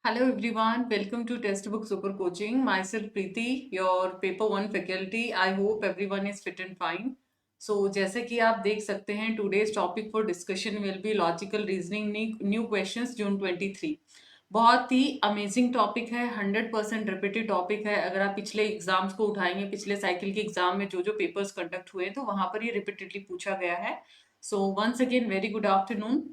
Hello everyone, welcome to Textbook Super Coaching. Myself Preeti, your paper 1 faculty. I hope everyone is fit and fine. So जैसे कि आप देख सकते हैं today's topic for discussion will be logical reasoning new questions June 23. बहुत ही amazing topic है, 100% repeated topic है। अगर आप पिछले एग्जाम्स को उठाएंगे, पिछले साइकिल के एग्जाम में जो जो पेपर्स कंडक्ट हुए तो वहां पर ये रिपीटेडली पूछा गया है। So once again very good afternoon.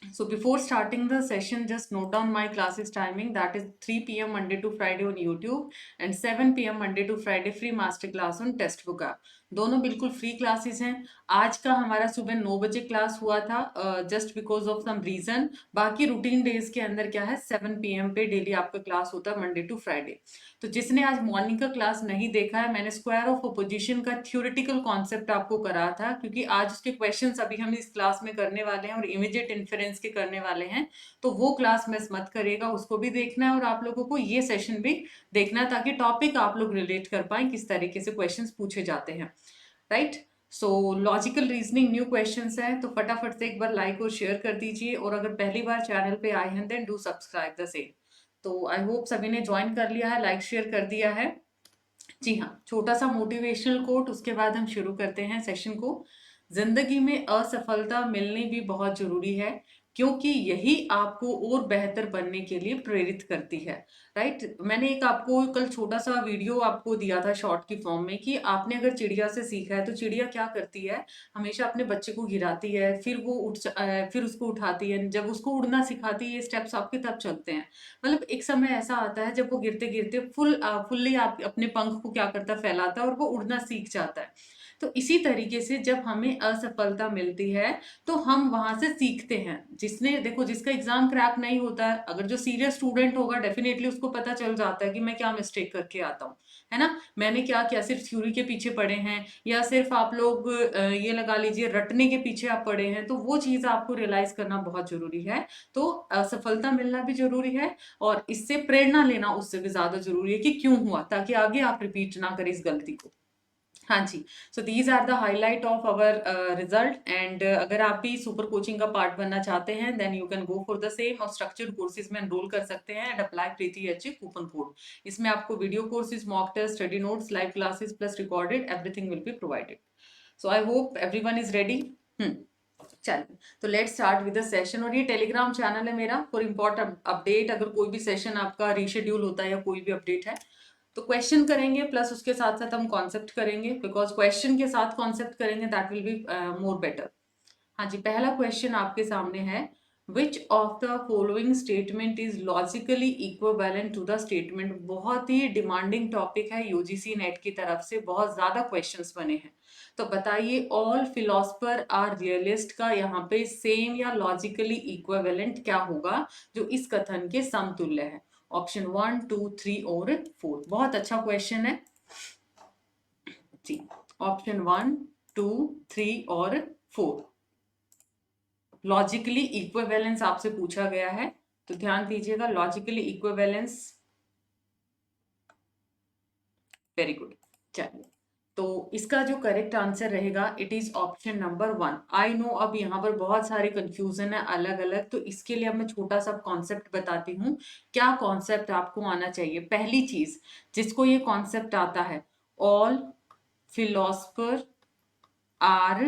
So before starting the session, just note down my classes timing. That is 3 p.m. Monday to Friday on YouTube and 7 p.m. Monday to Friday free master class on Textbook app. दोनों बिल्कुल free classes हैं। आज का हमारा सुबह 9 बजे class हुआ था just because of some reason. बाकी रूटीन डेज के अंदर क्या है 7 p.m. पे डेली आपका क्लास होता है मंडे टू फ्राइडे। तो जिसने आज मॉर्निंग का क्लास नहीं देखा है, मैंने स्क्वायर ऑफ अपोजिशन का थ्योरेटिकल कॉन्सेप्ट आपको करा था, क्योंकि आज उसके क्वेश्चंस अभी हम इस क्लास में करने वाले हैं और इमीडिएट इन्फेरेंस के करने वाले हैं। तो वो क्लास मिस मत करिएगा, उसको भी देखना है और आप लोगों को ये सेशन भी देखना है ताकि टॉपिक आप लोग रिलेट कर पाए किस तरीके से क्वेश्चंस पूछे जाते हैं। राइट। सो लॉजिकल रीजनिंग न्यू क्वेश्चंस हैं, तो फटाफट से एक बार लाइक और शेयर कर दीजिए, और अगर पहली बार चैनल पे आए हैं then do subscribe the same. तो आई होप सभी ने ज्वाइन कर लिया है, लाइक शेयर कर दिया है। जी हाँ, छोटा सा मोटिवेशनल कोट, उसके बाद हम शुरू करते हैं सेशन को। जिंदगी में असफलता मिलनी भी बहुत जरूरी है, क्योंकि यही आपको और बेहतर बनने के लिए प्रेरित करती है। राइट। मैंने एक आपको कल छोटा सा वीडियो आपको दिया था शॉर्ट की फॉर्म में कि आपने अगर चिड़िया से सीखा है तो चिड़िया क्या करती है, हमेशा अपने बच्चे को गिराती है, फिर वो फिर उसको उठाती है। जब उसको उड़ना सिखाती है, ये स्टेप्स आपके तब चलते हैं। मतलब एक समय ऐसा आता है जब वो गिरते गिरते फुल्ली आप अपने पंख को क्या करता है, फैलाता है और वो उड़ना सीख जाता है। तो इसी तरीके से जब हमें असफलता मिलती है तो हम वहां से सीखते हैं। जिसने देखो, जिसका एग्जाम क्रैक नहीं होता है, अगर जो सीरियस स्टूडेंट होगा डेफिनेटली उसको पता चल जाता है कि मैं क्या मिस्टेक करके आता हूँ, है ना। मैंने क्या क्या सिर्फ थ्योरी के पीछे पड़े हैं, या सिर्फ आप लोग ये लगा लीजिए रटने के पीछे आप पड़े हैं, तो वो चीज आपको रियलाइज करना बहुत जरूरी है। तो असफलता मिलना भी जरूरी है, और इससे प्रेरणा लेना उससे भी ज्यादा जरूरी है कि क्यों हुआ, ताकि आगे आप रिपीट ना करें इस गलती को। हाँ जी। So these are the highlight of our result. And अगर आप भी सुपर कोचिंग का पार्ट बनना चाहते हैं then you can go for the same, और स्ट्रक्चर्ड कोर्सेज में एनरोल कर सकते हैं and apply Preeti H coupon code. इसमें आपको video courses, mock test, study notes, live classes plus recorded everything will be provided. So I hope everyone is ready. चलिए, तो let start with the session. और ये Telegram channel है मेरा for important update. अगर कोई भी सेशन आपका रीशेड्यूल होता है या कोई भी अपडेट है तो क्वेश्चन करेंगे, प्लस उसके साथ साथ हम कॉन्सेप्ट करेंगे, बिकॉज क्वेश्चन के साथ कॉन्सेप्ट करेंगे that will be more better. हाँ जी, पहला क्वेश्चन आपके सामने है, which of the following statement is logically equivalent to the statement. बहुत ही डिमांडिंग टॉपिक है, यूजीसी नेट की तरफ से बहुत ज्यादा क्वेश्चंस बने हैं। तो बताइए, ऑल फिलोसफर आर रियलिस्ट का यहाँ पे सेम या लॉजिकली इक्विवेलेंट क्या होगा जो इस कथन के समतुल्य है। ऑप्शन 1, 2, 3 और 4। बहुत अच्छा क्वेश्चन है जी। ऑप्शन 1, 2, 3 और 4 लॉजिकली इक्विवेलेंस आपसे पूछा गया है, तो ध्यान दीजिएगा। Logically equivalence, very good. चलिए, तो इसका जो करेक्ट आंसर रहेगा it is option number 1। I know अब यहाँ पर बहुत सारे कंफ्यूजन है अलग अलग, तो इसके लिए अब मैं छोटा सा कॉन्सेप्ट बताती हूँ। क्या कॉन्सेप्ट आपको आना चाहिए? पहली चीज, जिसको ये कॉन्सेप्ट आता है, all philosopher are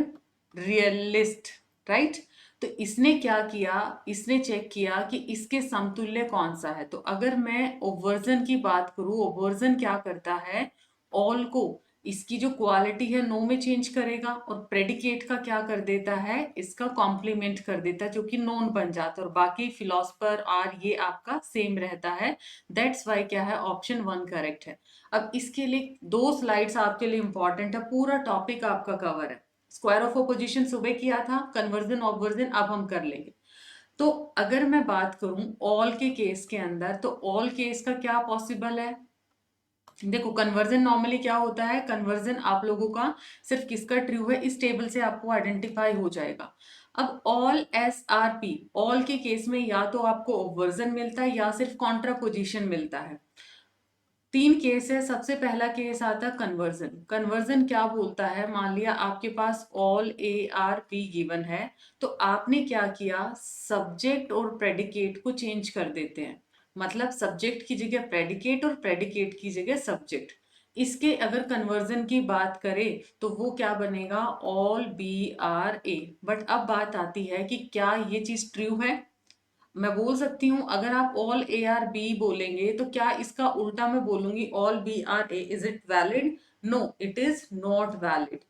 realist, right. तो इसने क्या किया, इसने चेक किया कि इसके समतुल्य कौन सा है। तो अगर मैं ओवर्जन की बात करूं, ओवर्जन क्या करता है, ऑल को इसकी जो क्वालिटी है नो में चेंज करेगा, और प्रेडिकेट का क्या कर देता है, इसका कॉम्प्लीमेंट कर देता है जो कि नोन बन जाता है, और बाकी फिलोसफर आर ये आपका सेम रहता है। दैट्स वाई क्या है, ऑप्शन 1 करेक्ट है। अब इसके लिए 2 स्लाइड्स आपके लिए इंपॉर्टेंट है, पूरा टॉपिक आपका कवर है। स्क्वायर ऑफ अपोजिशन सुबह किया था, कन्वर्जन ऑब्वर्जन अब हम कर लेंगे। तो अगर मैं बात करूं ऑल के केस के अंदर, तो ऑल केस का क्या पॉसिबल है। देखो, कन्वर्जन नॉर्मली क्या होता है, कन्वर्जन आप लोगों का सिर्फ किसका ट्रू है इस टेबल से आपको आइडेंटिफाई हो जाएगा। अब all S R P, all के केस में या तो आपको ऑब्वर्जन मिलता है या सिर्फ कॉन्ट्रापोजिशन मिलता है। 3 केस है। सबसे पहला केस आता है कन्वर्जन। कन्वर्जन क्या बोलता है, मान लिया आपके पास all A R P given है, तो आपने क्या किया, सब्जेक्ट और प्रेडिकेट को चेंज कर देते हैं। मतलब सब्जेक्ट की जगह प्रेडिकेट और प्रेडिकेट की जगह सब्जेक्ट। इसके अगर कन्वर्जन की बात करें तो वो क्या बनेगा, all B are A. But अब बात आती है कि क्या ये चीज ट्रू है। मैं बोल सकती हूँ अगर आप ऑल ए आर बी बोलेंगे तो क्या इसका उल्टा मैं बोलूंगी all B are A, is it valid? No, it is not valid.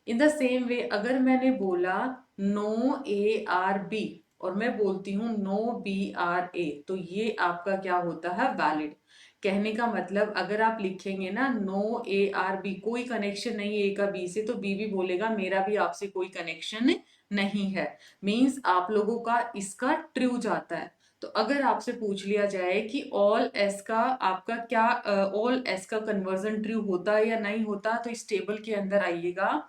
In the same way अगर मैंने बोला नो ए आर बी और मैं बोलती हूँ नो बी आर ए, तो ये आपका क्या होता है, वैलिड। कहने का मतलब अगर आप लिखेंगे ना नो ए आर बी, कोई कनेक्शन नहीं ए का बी से, तो बी भी बोलेगा मेरा भी आपसे कोई कनेक्शन नहीं है। मींस आप लोगों का इसका ट्रू जाता है। तो अगर आपसे पूछ लिया जाए कि ऑल एस का आपका क्या, ऑल एस का कन्वर्जन ट्रू होता है या नहीं होता, तो इस टेबल के अंदर आइएगा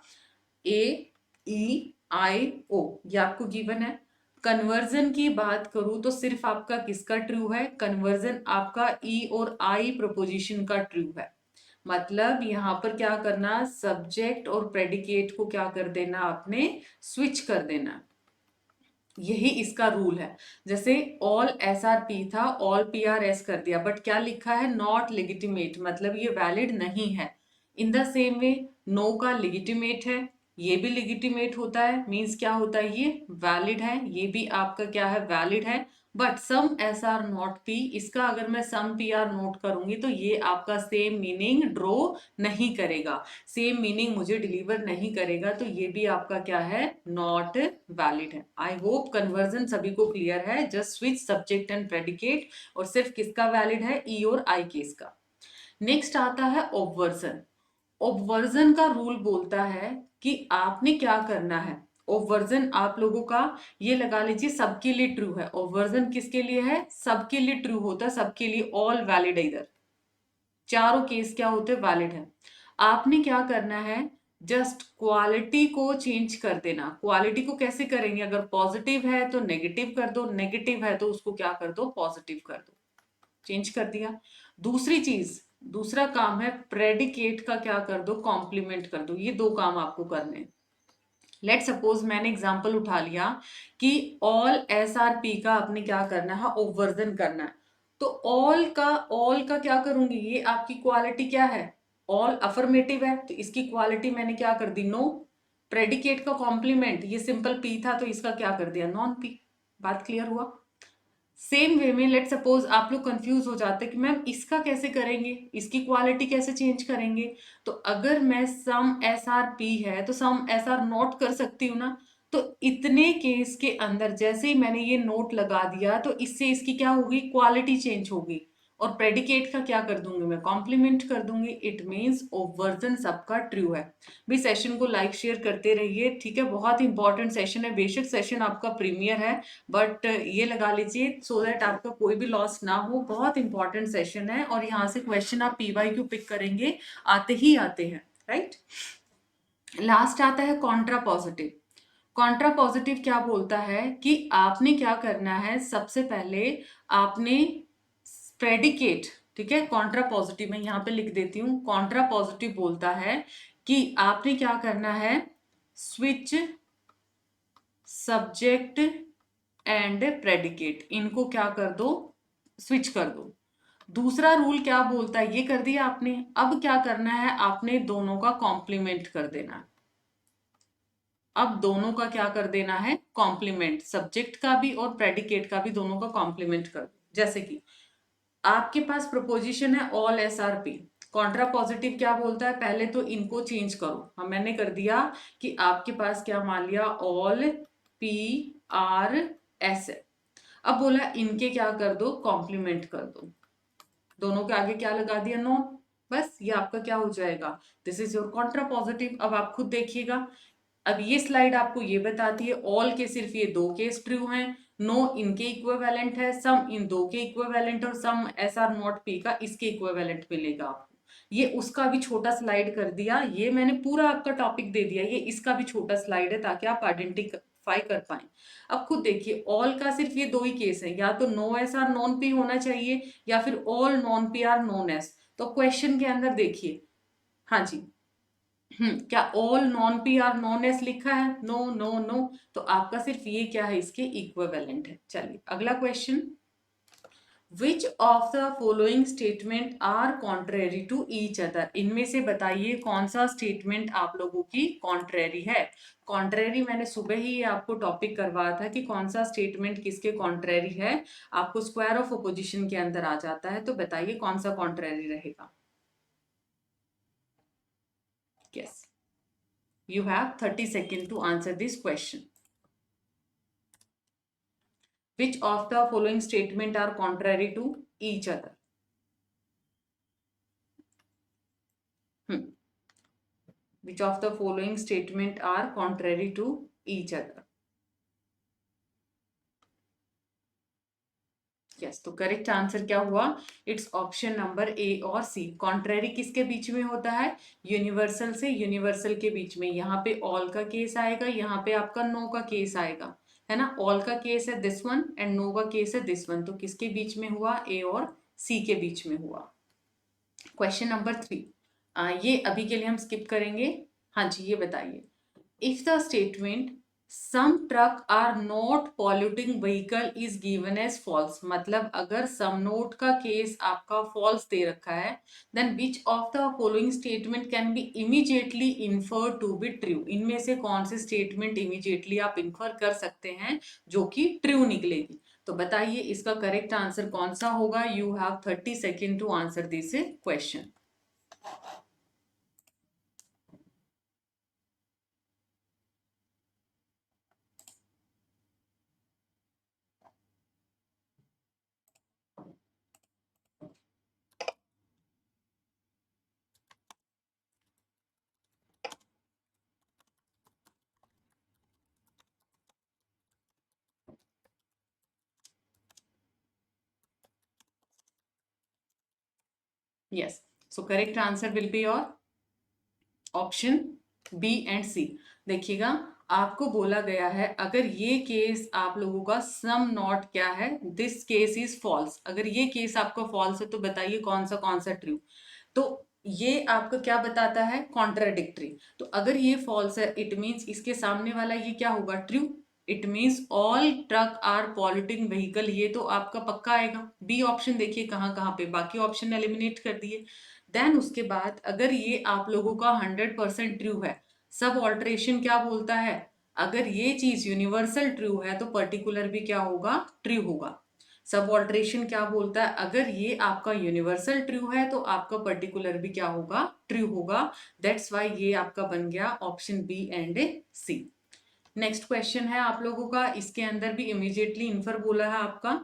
ए ई आई ओ, ये आपको गिवन है। कन्वर्जन की बात करूं तो सिर्फ आपका किसका ट्रू है, कन्वर्जन आपका ई और आई प्रपोजिशन का ट्रू है। मतलब यहाँ पर क्या करना, सब्जेक्ट और प्रेडिकेट को क्या कर देना, आपने स्विच कर देना। यही इसका रूल है। जैसे ऑल एस आर पी था, ऑल पी आर एस कर दिया, बट क्या लिखा है, नॉट लेजिटिमेट, मतलब ये वैलिड नहीं है। In the same way no का लेजिटिमेट है, ये भी लेजिटिमेट होता है, मींस क्या होता है, ये वैलिड है, ये भी आपका क्या है, वैलिड है। But some S are not P, इसका अगर मैं सम पी आर नोट करूंगी तो ये आपका सेम मीनिंग ड्रॉ नहीं करेगा, सेम मीनिंग मुझे डिलीवर नहीं करेगा, तो ये भी आपका क्या है, नॉट वैलिड है। आई होप कन्वर्जन सभी को क्लियर है। Just switch subject and predicate, और सिर्फ किसका वैलिड है, ई और आई केस का। नेक्स्ट आता है ऑब्वर्जन। ऑब्वर्जन का रूल बोलता है कि आपने क्या करना है। ऑब्वर्जन आप लोगों का ये लगा लीजिए सबके लिए ट्रू है। ऑब्वर्जन किसके लिए है, सबके लिए ट्रू होता है, सबके लिए ऑल वैलिड है, इधर चारों केस क्या होते हैं, वैलिड है। आपने क्या करना है, जस्ट क्वालिटी को चेंज कर देना। क्वालिटी को कैसे करेंगे, अगर पॉजिटिव है तो नेगेटिव कर दो, नेगेटिव है तो उसको क्या कर दो, पॉजिटिव कर दो, चेंज कर दिया। दूसरी चीज, दूसरा काम है प्रेडिकेट का क्या कर दो, कॉम्प्लीमेंट कर दो। ये दो काम आपको करने हैं। लेट सपोज मैंने एग्जांपल उठा लिया कि ऑल एस आर पी का आपने क्या करना है, ओवर्जन करना है। तो ऑल का क्या करूंगी, ये आपकी क्वालिटी क्या है, ऑल अफर्मेटिव है, तो इसकी क्वालिटी मैंने क्या कर दी, नो। प्रेडिकेट का कॉम्प्लीमेंट, ये सिंपल पी था तो इसका क्या कर दिया, नॉन पी। बात क्लियर हुआ। सेम वे में लेट सपोज आप लोग कंफ्यूज हो जाते कि मैम इसका कैसे करेंगे, इसकी क्वालिटी कैसे चेंज करेंगे। तो अगर मैं सम एस आर पी है तो सम एस आर नोट कर सकती हूँ ना। तो इतने केस के अंदर जैसे ही मैंने ये नोट लगा दिया तो इससे इसकी क्या होगी, क्वालिटी चेंज होगी। और प्रेडिकेट का क्या कर दूंगी, मैं कॉम्प्लीमेंट कर दूंगी। इट मीन्स ओवर्जन सबका ट्रू है। भी सेशन को लाइक शेयर करते रहिए, ठीक है। बहुत इंपॉर्टेंट सेशन है, बेशक सेशन आपका प्रीमियर है, बट ये लगा लीजिए सो दैट आपका कोई भी लॉस ना हो। बहुत इंपॉर्टेंट सेशन है और यहाँ से क्वेश्चन आप पीवाईक्यू पिक करेंगे, आते ही आते हैं, राइट। लास्ट आता है कॉन्ट्रा पॉजिटिव। कॉन्ट्रा पॉजिटिव क्या बोलता है कि आपने क्या करना है, सबसे पहले आपने प्रेडिकेट, ठीक है। कॉन्ट्रा पॉजिटिव में यहाँ पे लिख देती हूँ, कॉन्ट्रा पॉजिटिव बोलता है कि आपने क्या करना है, स्विच सब्जेक्ट एंड प्रेडिकेट, इनको क्या कर दो, स्विच कर दो। दूसरा रूल क्या बोलता है, ये कर दिया आपने। अब क्या करना है, आपने दोनों का कॉम्प्लीमेंट कर देना है। अब दोनों का क्या कर देना है, कॉम्प्लीमेंट, सब्जेक्ट का भी और प्रेडिकेट का भी, दोनों का कॉम्प्लीमेंट कर दो। जैसे कि आपके पास प्रपोजिशन है all S R P, Contra positive क्या बोलता है, पहले तो इनको चेंज करो। हम मैंने कर दिया कि आपके पास क्या मान लिया, ऑल पी आर एस है। अब बोला इनके क्या कर दो, कॉम्प्लीमेंट कर दो। दोनों के आगे क्या लगा दिया, नो। बस ये आपका क्या हो जाएगा, this is your Contra positive. अब आप खुद देखिएगा, अब ये स्लाइड आपको ये बताती है ऑल के सिर्फ ये दो केस ट्रू हैं, नो इनके इक्विवेलेंट है, सम इन दो के इक्विवेलेंट, और सम एस आर नॉट पी का इसके इक्विवेलेंट मिलेगा आपको। ये उसका भी छोटा स्लाइड कर दिया, ये मैंने पूरा आपका टॉपिक दे दिया, ये इसका भी छोटा स्लाइड है ताकि आप आइडेंटिफाई कर पाए। अब खुद देखिए ऑल का सिर्फ ये दो ही केस है, या तो no S are non P होना चाहिए या फिर all non P are non S. तो क्वेश्चन के अंदर देखिए, हाँ जी, क्या all non P are non S लिखा है, नो नो नो। तो आपका सिर्फ ये क्या है, इसके इक्विवेलेंट है। चलिए अगला question, which of the following statement are contrary to each other, इनमें से बताइए कौन सा स्टेटमेंट आप लोगों की कॉन्ट्रेरी है। कॉन्ट्रेरी मैंने सुबह ही आपको टॉपिक करवाया था कि कौन सा स्टेटमेंट किसके कॉन्ट्रेरी है, आपको स्क्वायर ऑफ अपोजिशन के अंदर आ जाता है, तो बताइए कौन सा कॉन्ट्रेरी रहेगा। Yes, you have 30 seconds to answer this question. Which of the following statement are contrary to each other? Which of the following statement are contrary to each other? Yes, तो करेक्ट आंसर क्या हुआ? It's option number A और सी। Contrary किसके बीच में होता है? Universal से universal के बीच में। यहाँ पे ऑल का केस आएगा, यहाँ पे आपका नो का केस आएगा, है ना। ऑल का केस है दिस वन एंड नो का केस है दिस वन, तो किसके बीच में हुआ? ए और सी के बीच में हुआ। क्वेश्चन नंबर 3, ये अभी के लिए हम स्किप करेंगे। हाँ जी, ये बताइए, if the statement some truck are not polluting vehicle is given as false, मतलब अगर सम नोट का केस आपका फॉल्स दे रखा है, then which of the following statement can be immediately infer to be true, इनमें से कौन से स्टेटमेंट इमीडिएटली आप इन्फर कर सकते हैं जो कि ट्रू निकलेगी। तो बताइए इसका करेक्ट आंसर कौन सा होगा। You have 30 second to answer this question. Yes, so correct answer will be your option B and C. देखिएगा, आपको बोला गया है अगर ये केस आप लोगों का सम नॉट क्या है, दिस केस इज फॉल्स, अगर ये केस आपका फॉल्स है तो बताइए कौन सा ट्रू। तो ये आपको क्या बताता है? कॉन्ट्राडिक्टरी। तो अगर ये फॉल्स है, इट मीन्स इसके सामने वाला ये क्या होगा? True. It means all truck are polluting vehicle, ये तो आपका पक्का आएगा। बी ऑप्शन देखिए कहाँ कहाँ पे, बाकी ऑप्शन एलिमिनेट कर दिए। देन उसके बाद अगर ये आप लोगों का 100% ट्रू है, सब ऑल्टरेशन क्या बोलता है? अगर ये चीज यूनिवर्सल ट्रू है तो पर्टिकुलर भी क्या होगा? ट्रू होगा। सब ऑल्टरेशन क्या बोलता है? अगर ये आपका यूनिवर्सल ट्रू है तो आपका पर्टिकुलर भी क्या होगा? ट्रू होगा। दैट्स वाई ये आपका बन गया option B and C. Next question है आप लोगों का, इसके अंदर भी इमीडिएटली इन्फर बोला है आपका,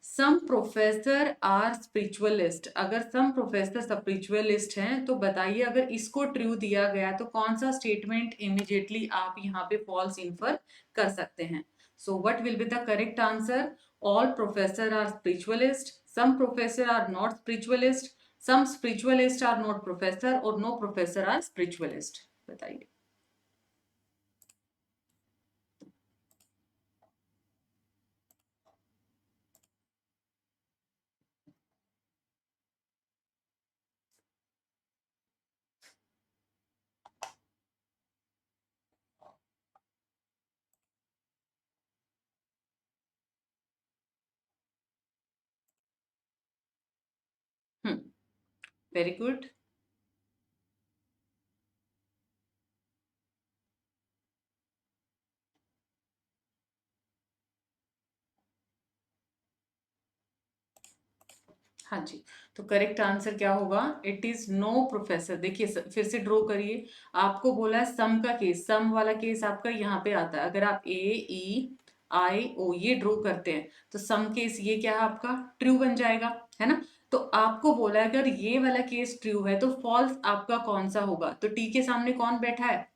सम प्रोफेसर आर स्पिरिचुअलिस्ट। अगर सम प्रोफेसर स्पिरिचुअलिस्ट हैं तो बताइए अगर इसको ट्रू दिया गया तो कौन सा स्टेटमेंट इमीडिएटली आप यहाँ पे फॉल्स इन्फर कर सकते हैं। So what will be the correct answer? All professor are spiritualist, some professor are not spiritualist, some spiritualist are not professor, और नो प्रोफेसर आर स्पिरिचुअलिस्ट। बताइए। Very good. हाँ जी, तो करेक्ट आंसर क्या होगा? It is no professor. देखिए फिर से ड्रॉ करिए, आपको बोला है सम का केस, सम वाला केस आपका यहाँ पे आता है। अगर आप ए ई आई ओ ये ड्रॉ करते हैं तो सम केस ये क्या है आपका? ट्रू बन जाएगा, है ना। तो आपको बोला है अगर ये वाला केस ट्रू है तो फॉल्स आपका कौन सा होगा? तो टी के सामने कौन बैठा है?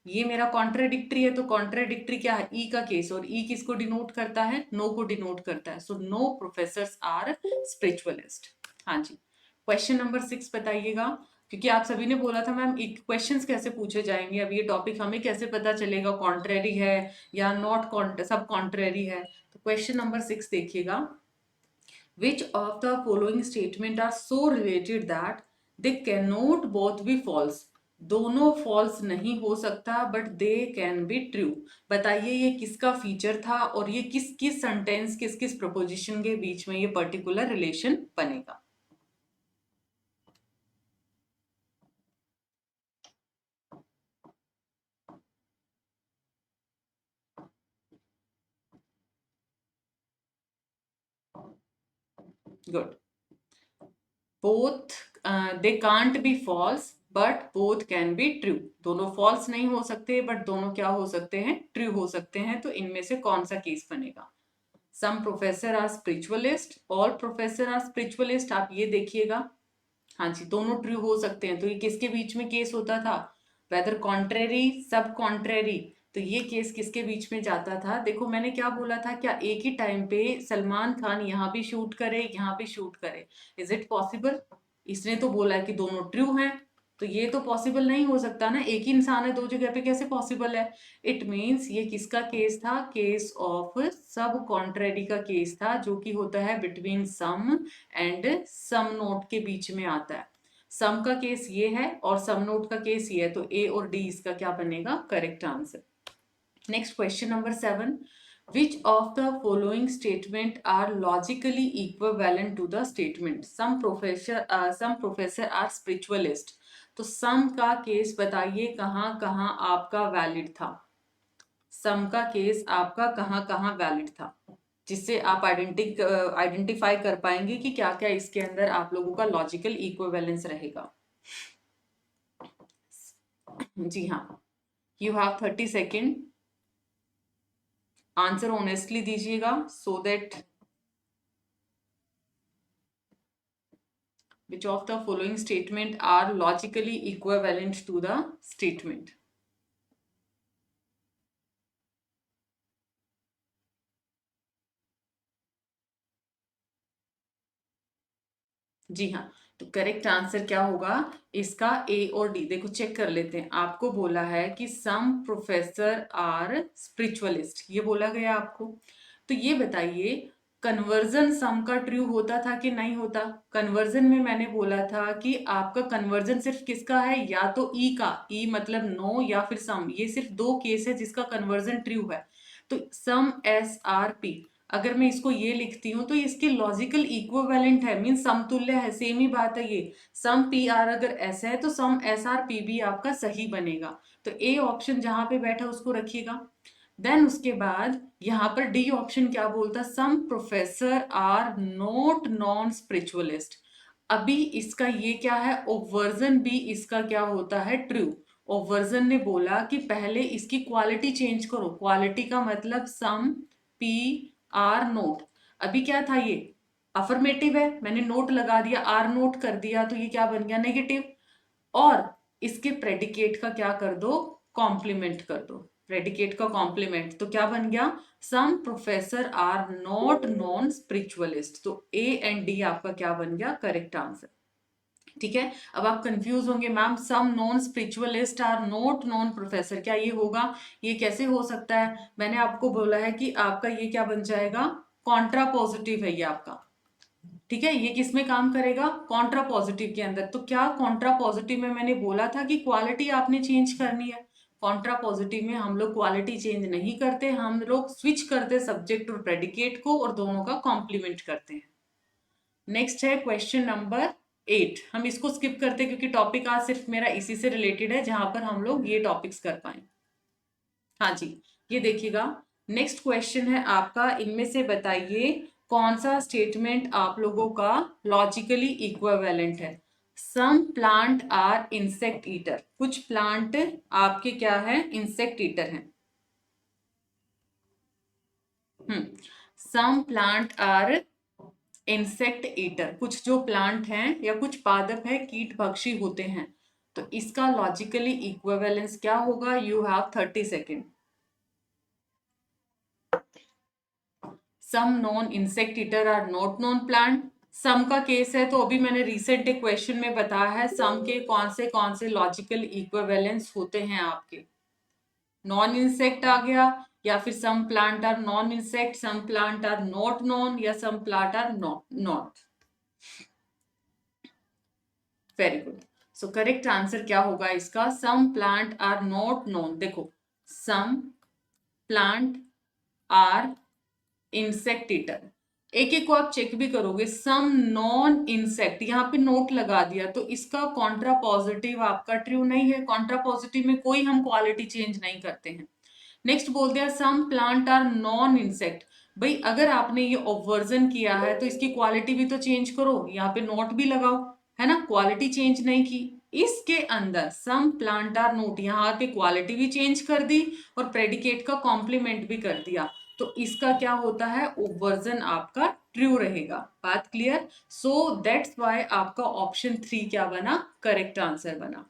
ये मेरा कॉन्ट्राडिक्टरी है, तो कॉन्ट्राडिक्टरी क्या है? ई का केस, और ई किसको डिनोट करता है? नो को डिनोट करता है। So no professors are spiritualist. हाँ जी, क्वेश्चन नंबर 6 बताइएगा, क्योंकि आप सभी ने बोला था मैम एक क्वेश्चंस कैसे पूछे जाएंगे, अब ये टॉपिक हमें कैसे पता चलेगा कॉन्ट्रेरी है या नॉट सब कॉन्ट्रेरी है। तो क्वेश्चन नंबर 6 देखिएगा, which of the following statement are so related that they cannot both be false। दोनों फॉल्स नहीं हो सकता but they can be true. बताइए ये किसका फीचर था और ये किस किस सेंटेंस किस किस प्रपोजिशन के बीच में ये पर्टिकुलर रिलेशन बनेगा। Good. Both they can't be false but both can be true. दोनों फॉल्स नहीं हो सकते बट दोनों क्या हो सकते हैं, ट्रू हो सकते हैं। तो इनमें से कौन सा केस बनेगा? Some professor are spiritualist, all professor are spiritualist. आप ये देखिएगा, हाँ जी, दोनों ट्रू हो सकते हैं। तो ये किसके बीच में केस होता था? वेदर कॉन्ट्रेरी, सब कॉन्ट्रेरी। तो ये केस किसके बीच में जाता था? देखो मैंने क्या बोला था, क्या एक ही टाइम पे सलमान खान यहाँ भी शूट करे यहाँ भी शूट करे? Is it possible? इसने तो बोला है कि दोनों ट्रू हैं, तो ये तो पॉसिबल नहीं हो सकता ना, एक ही इंसान है दो जगह पे, कैसे पॉसिबल है? इट मीन्स ये किसका केस था? केस ऑफ सब कॉन्ट्रेरी का केस था, जो कि होता है between some and some not के बीच में आता है। सम का केस ये है और सम नोट का केस ये है, तो ए और डी इसका क्या बनेगा? Correct answer. Next question number 7, which of the following statement are logically equivalent to the statement some professor are spiritualist? तो सम का केस बताइए कहाँ कहाँ आपका वैलिड था? सम का केस आपका कहाँ कहाँ वैलिड था, जिससे आप आइडेंटिफाई कर पाएंगे कि क्या क्या इसके अंदर आप लोगों का लॉजिकल इक्विवेलेंस रहेगा। जी हाँ, you have 30 second. Answer honestly दीजिएगा so that which of the following statement are logically equivalent to the statement? जी हाँ, तो करेक्ट आंसर क्या होगा इसका? ए और डी। देखो चेक कर लेते हैं, आपको बोला है कि सम प्रोफेसर आर स्पिरिचुअलिस्ट, ये बोला गया आपको। तो ये बताइए कन्वर्जन सम का ट्रू होता था कि नहीं होता? कन्वर्जन में मैंने बोला था कि आपका कन्वर्जन सिर्फ किसका है, या तो ई का, ई मतलब नो, या फिर सम। ये सिर्फ दो केस है जिसका कन्वर्जन ट्रू है। तो सम एस आर पी, अगर मैं इसको ये लिखती हूँ तो इसके लॉजिकल इक्विवेलेंट है, मीन समतुल्य है, सेम ही बात है। ये सम पी आर अगर ऐसा है तो सम एस आर पी भी आपका सही बनेगा। तो ए ऑप्शन जहां पे बैठा उसको रखिएगा। देन उसके बाद यहाँ पर डी ऑप्शन क्या बोलता? Some professor are not non spiritualist. अभी इसका ये क्या है? ओवर्जन बी इसका क्या होता है? ट्रू। ओवर्जन ने बोला कि पहले इसकी क्वालिटी चेंज करो। क्वालिटी का मतलब सम पी आर नोट। अभी क्या था? ये अफर्मेटिव है, मैंने नोट लगा दिया, आर नोट कर दिया, तो ये क्या बन गया? नेगेटिव। और इसके प्रेडिकेट का क्या कर दो? कॉम्प्लीमेंट कर दो। प्रेडिकेट का कॉम्प्लीमेंट तो क्या बन गया? Some professor are not non spiritualist. तो ए एंड डी आपका क्या बन गया? Correct answer. ठीक है, अब आप कंफ्यूज होंगे, ma'am some non spiritualist are not non professor, क्या ये होगा? ये कैसे हो सकता है? मैंने आपको बोला है कि आपका ये क्या बन जाएगा? कॉन्ट्रा पॉजिटिव है ये आपका। ठीक है, ये किस में काम करेगा? कॉन्ट्रा पॉजिटिव के अंदर। तो क्या कॉन्ट्रा पॉजिटिव में मैंने बोला था कि क्वालिटी आपने चेंज करनी है? कॉन्ट्रा पॉजिटिव में हम लोग क्वालिटी चेंज नहीं करते, हम लोग स्विच करते सब्जेक्ट और प्रेडिकेट को और दोनों का कॉम्प्लीमेंट करते हैं। नेक्स्ट है क्वेश्चन नंबर 8। हम इसको स्किप करते हैं क्योंकि टॉपिक आज सिर्फ मेरा इसी से रिलेटेड है, जहां पर हम लोग ये टॉपिक्स कर पाए। हाँ जी, ये देखिएगा, नेक्स्ट क्वेश्चन है आपका, इनमें से बताइए कौन सा स्टेटमेंट आप लोगों का लॉजिकली इक्विवेलेंट है? Some plant are insect eater. कुछ प्लांट आपके क्या है? इंसेक्ट ईटर हैं। Some plant are insect eater, कुछ जो प्लांट हैं या कुछ पादप है कीट भक्षी होते हैं। तो इसका लॉजिकली इक्विवेलेंस क्या होगा? You have 30 second. Some non insect eater are not non plant. Some का केस है तो अभी मैंने रिसेंट एक क्वेश्चन में बताया है सम के कौन से लॉजिकल इक्विवेलेंस होते हैं आपके। नॉन इंसेक्ट आ गया, या फिर some plant are non insect, some plant are not non, या some plant are not not. Very good. So correct answer क्या होगा इसका? Some plant are not known. देखो, some plant are insect eater, एक एक को आप चेक भी करोगे, सम नॉन इंसेक्ट, यहाँ पे नोट लगा दिया तो इसका कॉन्ट्रा पॉजिटिव आपका ट्रू नहीं है। कॉन्ट्रा पॉजिटिव में कोई हम क्वालिटी चेंज नहीं करते हैं। नेक्स्ट बोल दिया some plant are non insect. भाई अगर आपने ये ऑब्वर्जन किया है तो इसकी क्वालिटी भी तो चेंज करो, यहाँ पे नोट भी लगाओ, है ना, क्वालिटी चेंज नहीं की। इसके अंदर सम प्लांट आर नोट, यहाँ पे क्वालिटी भी चेंज कर दी और प्रेडिकेट का कॉम्प्लीमेंट भी कर दिया, तो इसका क्या होता है? ओवर्जन आपका ट्रू रहेगा। बात क्लियर? सो दैट्स वाई आपका ऑप्शन 3 क्या बना? करेक्ट आंसर बना।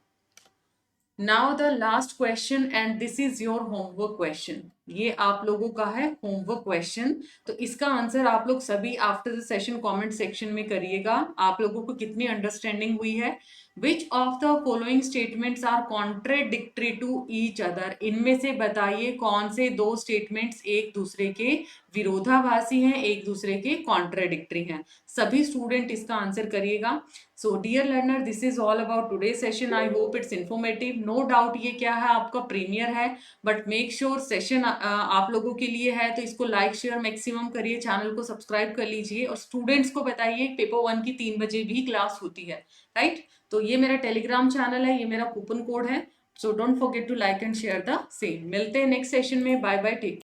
Now the last question and this is your homework question. ये आप लोगों का है होमवर्क क्वेश्चन, तो इसका आंसर आप लोग सभी after the session comment section में करिएगा। आप लोगों को कितनी अंडरस्टैंडिंग हुई है? Which of the following statements are contradictory to each other? इनमें से बताइए कौन से दो स्टेटमेंट्स एक दूसरे के विरोधाभासी हैं, एक दूसरे के कॉन्ट्रेडिक्टरी हैं। सभी स्टूडेंट इसका आंसर करिएगा। So dear learner, this is all about today session. I hope it's informative. No doubt ये क्या है? आपका प्रीमियर है, बट मेक श्योर सेशन आप लोगों के लिए है, तो इसको लाइक शेयर मैक्सिमम करिए, चैनल को सब्सक्राइब कर लीजिए और स्टूडेंट्स को बताइए पेपर 1 की 3 बजे भी क्लास होती है, राइट? तो ये मेरा टेलीग्राम चैनल है, ये मेरा कूपन कोड है, so don't forget to like and share the same. मिलते हैं नेक्स्ट सेशन में। Bye bye, take